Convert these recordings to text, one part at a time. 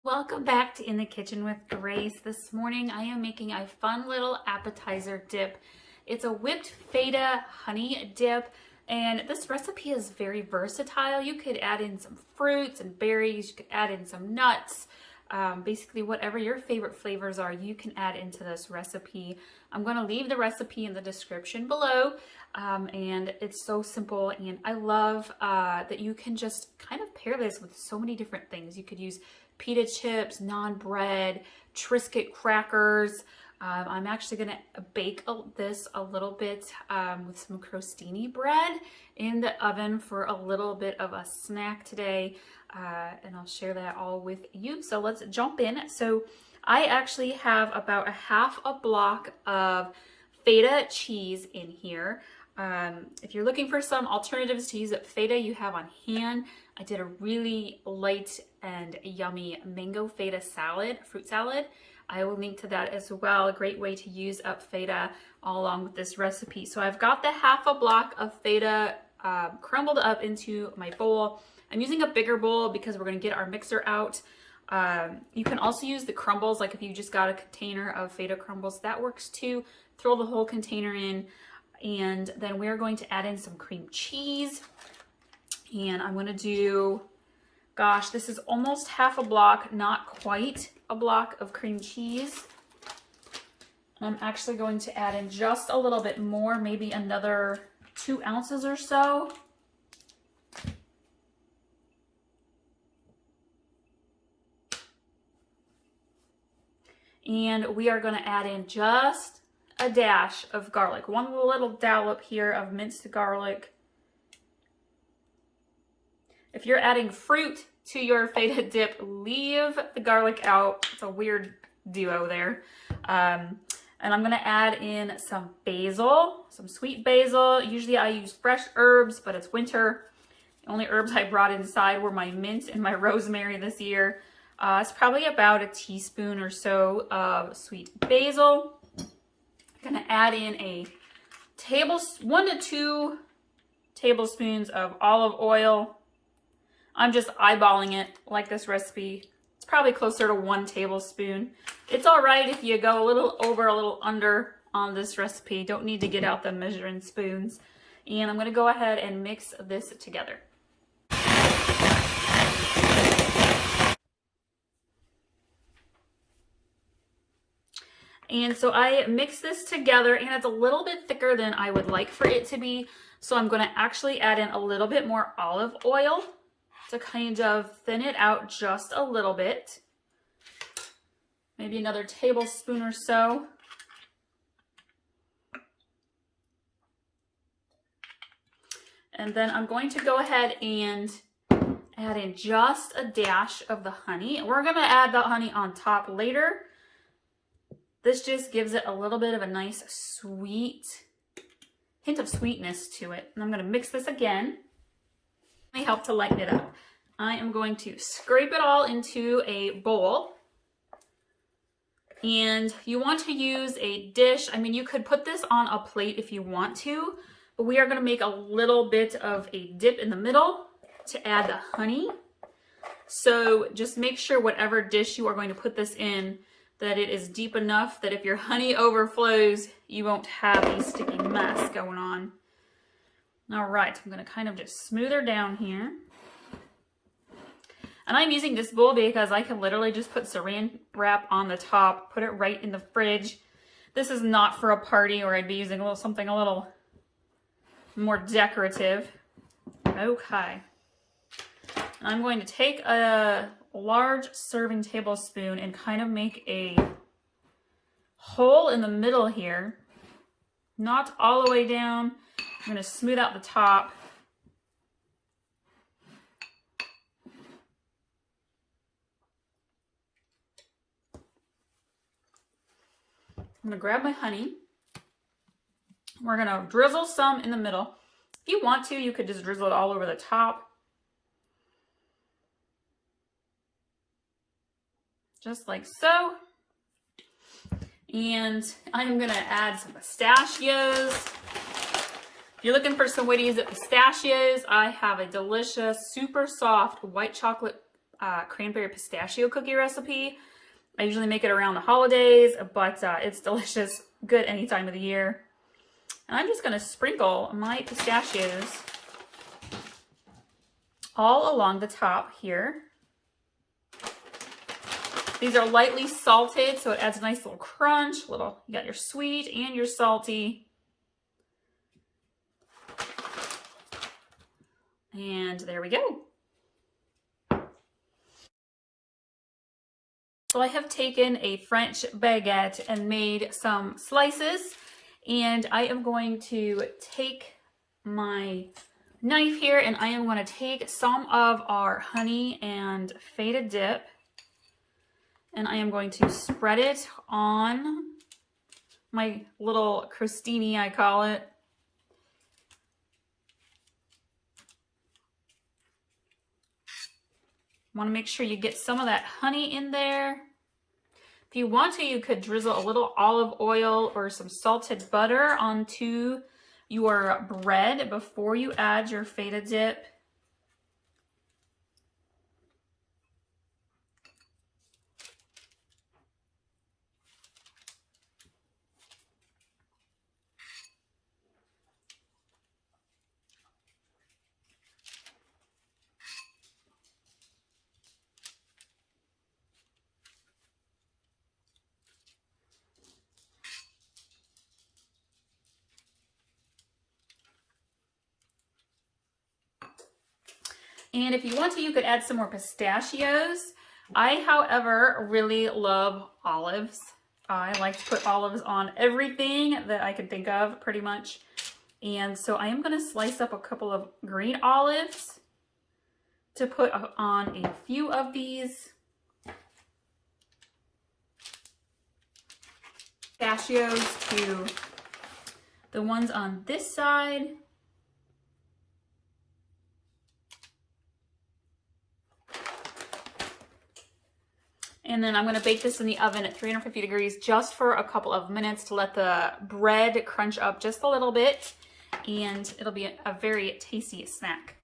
Welcome back to In the Kitchen with Grace. This morning I am making a fun little appetizer dip. It's a whipped feta honey dip, and this recipe is very versatile. You could add in some fruits and berries, you could add in some nuts, basically whatever your favorite flavors are, you can add into this recipe. I'm going to leave the recipe in the description below, and it's so simple, and I love that you can just kind of pair this with so many different things. You could use pita chips, naan bread, Triscuit crackers. I'm actually going to bake this a little bit with some crostini bread in the oven for a little bit of a snack today, and I'll share that all with you. So let's jump in. So I actually have about a half a block of feta cheese in here. If you're looking for some alternatives to use feta you have on hand, I did a really light and yummy mango feta salad, fruit salad. I will link to that as well. A great way to use up feta all along with this recipe. So I've got the half a block of feta crumbled up into my bowl. I'm using a bigger bowl because we're going to get our mixer out. You can also use the crumbles, like if you just got a container of feta crumbles, that works too. Throw the whole container in, and then we're going to add in some cream cheese. And I'm going to do, gosh, this is almost half a block, not quite a block of cream cheese. I'm actually going to add in just a little bit more, maybe another 2 ounces or so. And we are going to add in just a dash of garlic, one little dollop here of minced garlic. If you're adding fruit to your feta dip, leave the garlic out. It's a weird duo there. And I'm going to add in some basil, some sweet basil. Usually I use fresh herbs, but it's winter. The only herbs I brought inside were my mint and my rosemary this year. It's probably about a teaspoon or so of sweet basil. I'm going to add in 1 to 2 tablespoons of olive oil. I'm just eyeballing it like this recipe. It's probably closer to 1 tablespoon. It's all right if you go a little over, a little under on this recipe. Don't need to get out the measuring spoons. And I'm going to go ahead and mix this together. And so I mix this together, and it's a little bit thicker than I would like for it to be. So I'm going to actually add in a little bit more olive oil to kind of thin it out just a little bit. Maybe another tablespoon or so. And then I'm going to go ahead and add in just a dash of the honey. We're going to add the honey on top later. This just gives it a little bit of a nice sweet hint of sweetness to it. And I'm going to mix this again. May help to lighten it up. I am going to scrape it all into a bowl. And you want to use a dish. I mean, you could put this on a plate if you want to, but we are going to make a little bit of a dip in the middle to add the honey. So just make sure whatever dish you are going to put this in, that it is deep enough that if your honey overflows, you won't have a sticky mess going on. All right, I'm going to kind of just smooth her down here. And I'm using this bowl because I can literally just put saran wrap on the top, put it right in the fridge. This is not for a party, or I'd be using something a little more decorative. Okay. And I'm going to take a large serving tablespoon and kind of make a hole in the middle here. Not all the way down. I'm going to smooth out the top. I'm going to grab my honey. We're going to drizzle some in the middle. If you want to, you could just drizzle it all over the top. Just like so. And I'm going to add some pistachios. If you're looking for some way to use pistachios, I have a delicious, super soft white chocolate cranberry pistachio cookie recipe. I usually make it around the holidays, but it's delicious, good any time of the year. And I'm just gonna sprinkle my pistachios all along the top here. These are lightly salted, so it adds a nice little crunch. You got your sweet and your salty. And there we go. So I have taken a French baguette and made some slices, and I am going to take my knife here and I am going to take some of our honey and feta dip, and I am going to spread it on my little crostini, I call it. Want to make sure you get some of that honey in there. If you want to, you could drizzle a little olive oil or some salted butter onto your bread before you add your feta dip. And if you want to, you could add some more pistachios. I, however, really love olives. I like to put olives on everything that I can think of, pretty much. And so I am going to slice up a couple of green olives to put on a few of these. Pistachios to the ones on this side. And then I'm going to bake this in the oven at 350 degrees just for a couple of minutes to let the bread crunch up just a little bit, and it'll be a very tasty snack.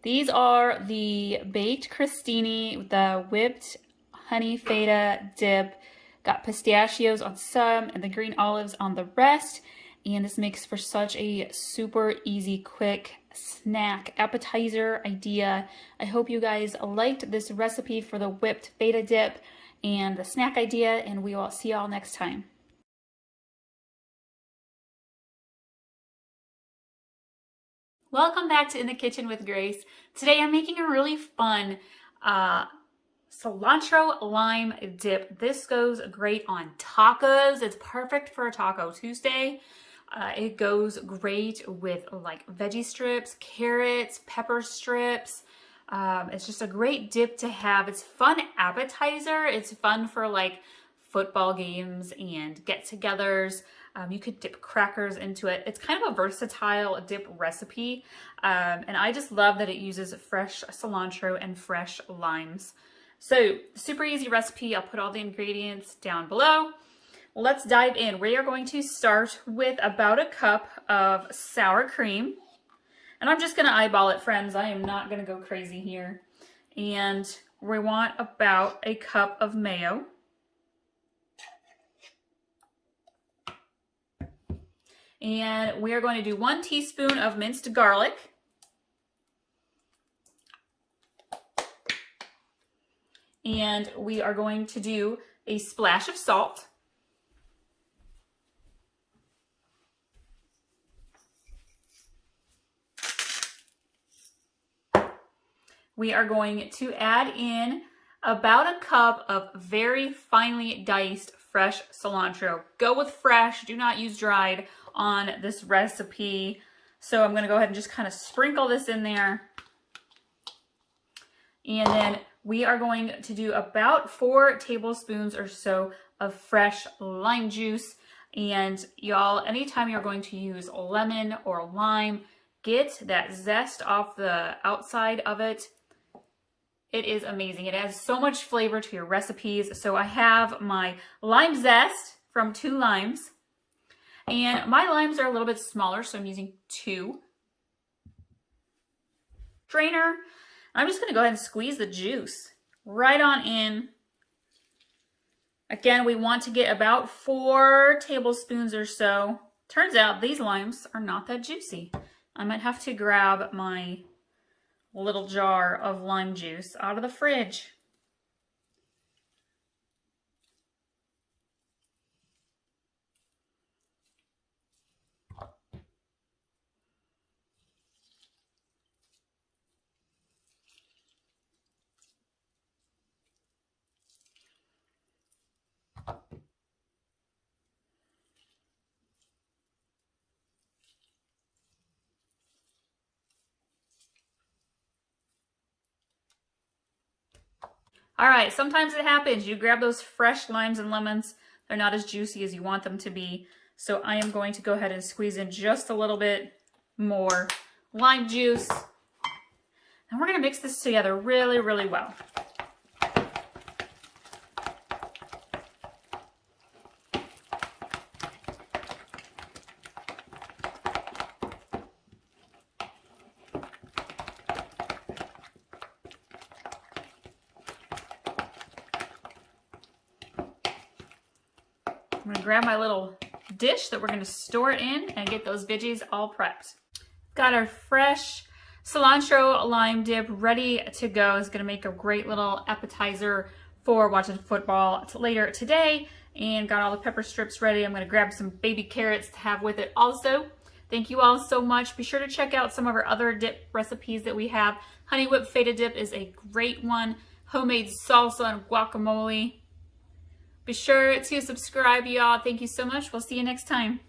These are the baked crostini, the whipped honey feta dip, got pistachios on some and the green olives on the rest. And this makes for such a super easy, quick snack appetizer idea. I hope you guys liked this recipe for the whipped feta dip and the snack idea, and we will see y'all next time. Welcome back to In the Kitchen with Grace. Today I'm making a really fun cilantro lime dip. This goes great on tacos. It's perfect for a Taco Tuesday. It goes great with like veggie strips, carrots, pepper strips. It's just a great dip to have. It's fun appetizer. It's fun for like football games and get-togethers. You could dip crackers into it. It's kind of a versatile dip recipe. And I just love that it uses fresh cilantro and fresh limes. So super easy recipe. I'll put all the ingredients down below. Let's dive in. We are going to start with about a cup of sour cream. And I'm just going to eyeball it, friends. I am not going to go crazy here. And we want about a cup of mayo. And we are going to do 1 teaspoon of minced garlic. And we are going to do a splash of salt. We are going to add in about a cup of very finely diced fresh cilantro. Go with fresh, do not use dried on this recipe. So I'm going to go ahead and just kind of sprinkle this in there. And then we are going to do about 4 tablespoons or so of fresh lime juice. And y'all, anytime you're going to use lemon or lime, get that zest off the outside of it. It is amazing. It adds so much flavor to your recipes. So I have my lime zest from 2 limes. And my limes are a little bit smaller, so I'm using 2. Strainer. I'm just gonna go ahead and squeeze the juice right on in. Again, we want to get about 4 tablespoons or so. Turns out these limes are not that juicy. I might have to grab my little jar of lime juice out of the fridge. All right, sometimes it happens. You grab those fresh limes and lemons. They're not as juicy as you want them to be. So I am going to go ahead and squeeze in just a little bit more lime juice. And we're gonna mix this together really, really well. I'm gonna grab my little dish that we're gonna store it in and get those veggies all prepped. Got our fresh cilantro lime dip ready to go. It's gonna make a great little appetizer for watching football later today. And got all the pepper strips ready. I'm gonna grab some baby carrots to have with it also. Thank you all so much. Be sure to check out some of our other dip recipes that we have. Honey whipped feta dip is a great one. Homemade salsa and guacamole. Be sure to subscribe, y'all. Thank you so much. We'll see you next time.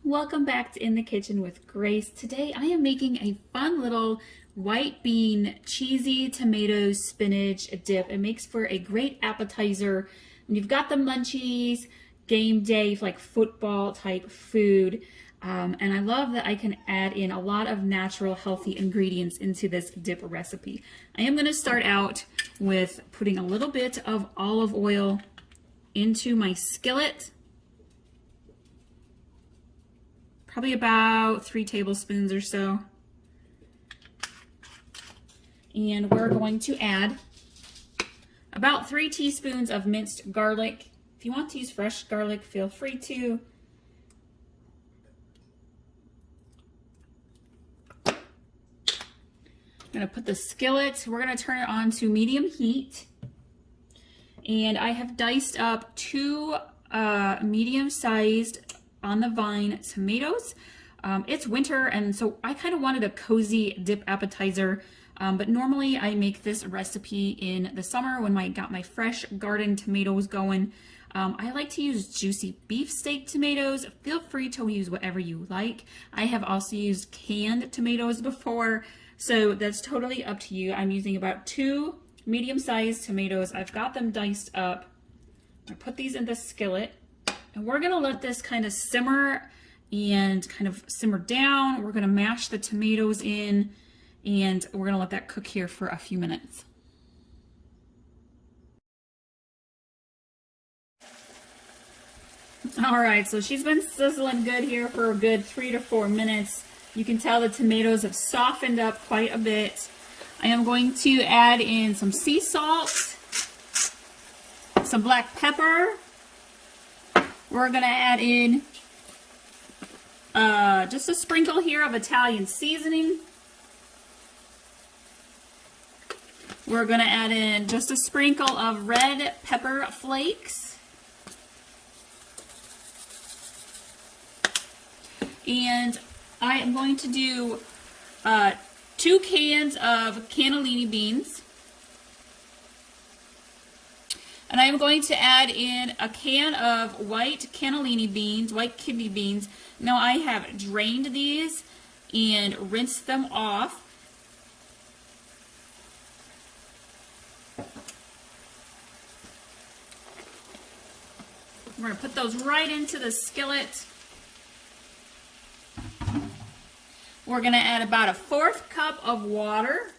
Welcome back to In the Kitchen with Grace. Today I am making a fun little white bean cheesy tomato spinach dip. It makes for a great appetizer when you've got the munchies, game day, like football type food. And I love that I can add in a lot of natural healthy ingredients into this dip recipe. I am going to start out with putting a little bit of olive oil into my skillet. Probably about 3 tablespoons or so. And we're going to add about 3 teaspoons of minced garlic. If you want to use fresh garlic, feel free to. I'm going to put the skillet, we're going to turn it on to medium heat. And I have diced up 2 medium-sized on the vine tomatoes. It's winter, and so I kind of wanted a cozy dip appetizer, but normally I make this recipe in the summer when I got my fresh garden tomatoes going. I like to use juicy beefsteak tomatoes. Feel free to use whatever you like. I have also used canned tomatoes before, so that's totally up to you. I'm using about 2 medium-sized tomatoes. I've got them diced up. I put these in the skillet. And we're gonna let this kind of simmer and kind of simmer down. We're gonna mash the tomatoes in and we're gonna let that cook here for a few minutes. All right, so she's been sizzling good here for a good 3 to 4 minutes. You can tell the tomatoes have softened up quite a bit. I am going to add in some sea salt, some black pepper. We're going to add in just a sprinkle here of Italian seasoning. We're going to add in just a sprinkle of red pepper flakes. And I am going to do 2 cans of cannellini beans. And I am going to add in a can of white cannellini beans, white kidney beans. Now I have drained these and rinsed them off. We're going to put those right into the skillet. We're going to add about a 1/4 cup of water.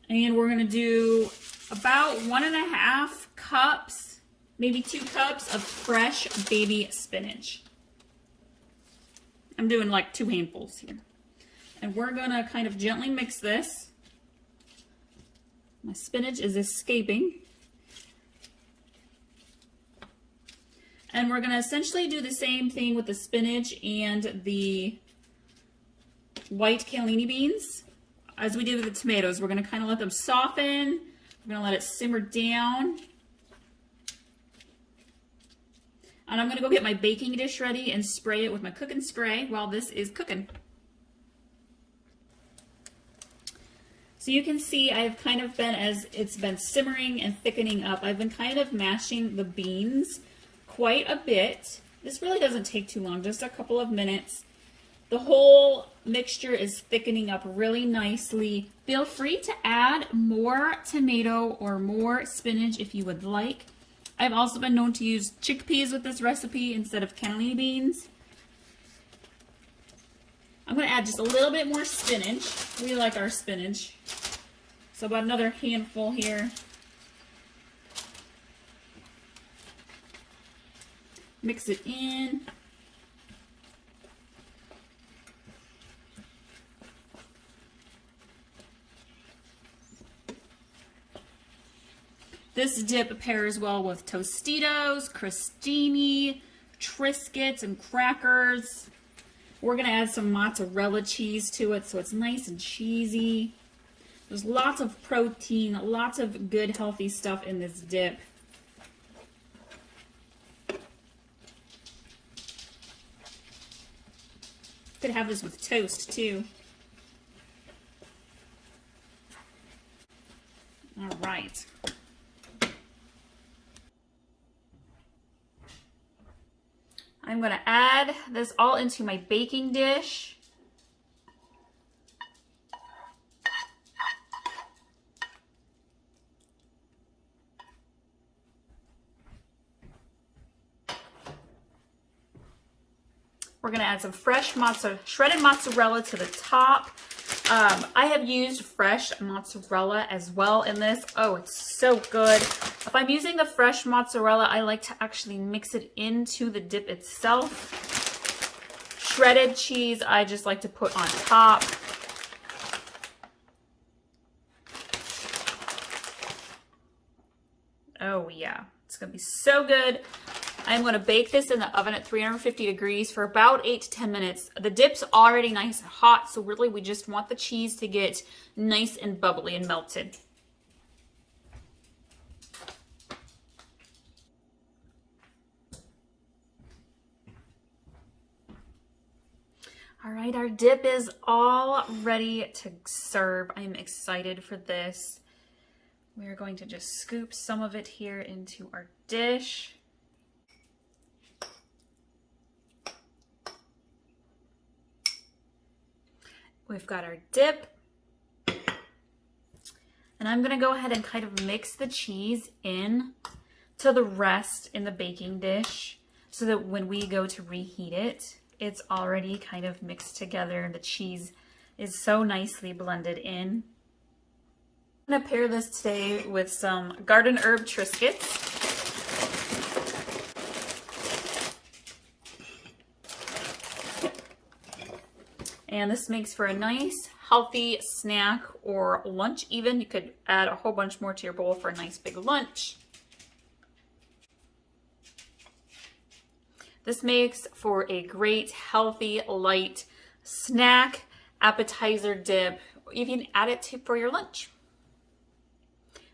And we're gonna do about 1.5 cups, maybe 2 cups of fresh baby spinach. I'm doing like 2 handfuls here. And we're gonna kind of gently mix this. My spinach is escaping. And we're gonna essentially do the same thing with the spinach and the white cannellini beans as we did with the tomatoes. We're gonna kind of let them soften. We're gonna let it simmer down. And I'm gonna go get my baking dish ready and spray it with my cooking spray while this is cooking. So you can see I've kind of been, as it's been simmering and thickening up, I've been kind of mashing the beans quite a bit. This really doesn't take too long, just a couple of minutes. The whole mixture is thickening up really nicely. Feel free to add more tomato or more spinach if you would like. I've also been known to use chickpeas with this recipe instead of cannellini beans. I'm going to add just a little bit more spinach. We like our spinach. So about another handful here. Mix it in. This dip pairs well with Tostitos, crostini, Triscuits, and crackers. We're going to add some mozzarella cheese to it so it's nice and cheesy. There's lots of protein, lots of good healthy stuff in this dip. Could have this with toast too. All right. I'm going to add this all into my baking dish. We're going to add some fresh shredded mozzarella to the top. I have used fresh mozzarella as well in this. Oh, it's so good. If I'm using the fresh mozzarella, I like to actually mix it into the dip itself. Shredded cheese, I just like to put on top. Oh yeah, it's going to be so good. I'm going to bake this in the oven at 350 degrees for about 8 to 10 minutes. The dip's already nice and hot, so really we just want the cheese to get nice and bubbly and melted. All right, our dip is all ready to serve. I'm excited for this. We're going to just scoop some of it here into our dish. We've got our dip, and I'm gonna go ahead and kind of mix the cheese in to the rest in the baking dish so that when we go to reheat it, it's already kind of mixed together. The cheese is so nicely blended in. I'm gonna pair this today with some garden herb Triscuits. And this makes for a nice, healthy snack or lunch even. You could add a whole bunch more to your bowl for a nice big lunch. This makes for a great, healthy, light snack, appetizer dip. You can add it for your lunch.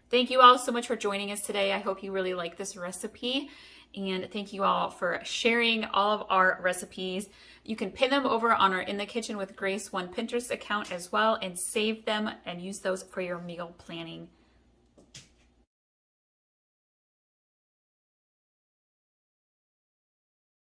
Thank you all so much for joining us today. I hope you really like this recipe. And thank you all for sharing all of our recipes. You can pin them over on our In the Kitchen with Grace 1 Pinterest account as well and save them and use those for your meal planning.